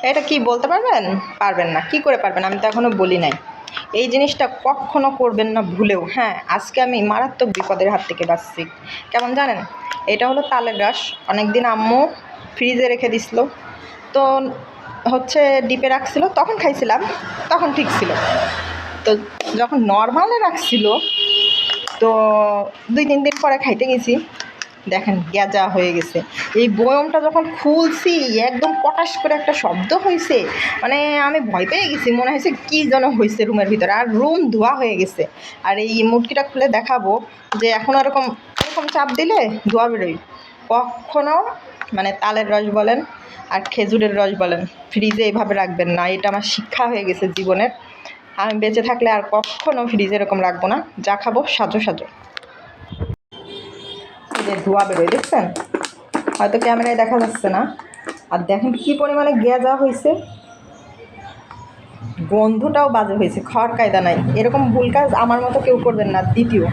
এটা কি বলতে পারবেন? পারবেন না। কি করে পারবেন? আমি তো এখনও বলি নাই। এই জিনিসটা কখনো করবেন না ভুলেও। হ্যাঁ, আজকে আমি মারাত্মক বিপদের হাত থেকে বাঁচছি। কেমন জানেন? এটা হলো তালের রস। অনেক দিন আম্মু ফ্রিজে রেখে দিছিল। তো হচ্ছে ডিপে রাখছিল, তখন খাইছিলাম, তখন ঠিক ছিল। তো যখন নর্মালে রাখছিল, তো 2-3 দিন পরে খাইতে গেছি, দেখেন গ্যাজা হয়ে গেছে। এই বয়মটা যখন খুলছি একদম পটাশ করে একটা শব্দ হয়েছে, মানে আমি ভয় পেয়ে গেছি। মনে হয়েছে কী যেন হয়েছে রুমের ভিতরে, আর রুম ধোয়া হয়ে গেছে। আর এই মুটকিটা খুলে দেখাবো যে এখন এরকম এরকম চাপ দিলে ধোয়া বেরোয়। কখনো মানে তালের রস বলেন আর খেজুরের রস বলেন ফ্রিজে এইভাবে রাখবেন না। এটা আমার শিক্ষা হয়ে গেছে জীবনের। আমি বেঁচে থাকলে আর কখনো ফ্রিজে এরকম রাখবো না। যা খাবো সাজো সাজো। যে ধোয়া বেরোয় দেখছেন, হয়তো ক্যামেরায় দেখা যাচ্ছে না। আর দেখেন কী পরিমাণে গেজা হয়েছে, গন্ধটাও বাজে হয়েছে। খাওয়ার কায়দা নাই। এরকম ভুল কাজ আমার মতো কেউ করবেন না দ্বিতীয়।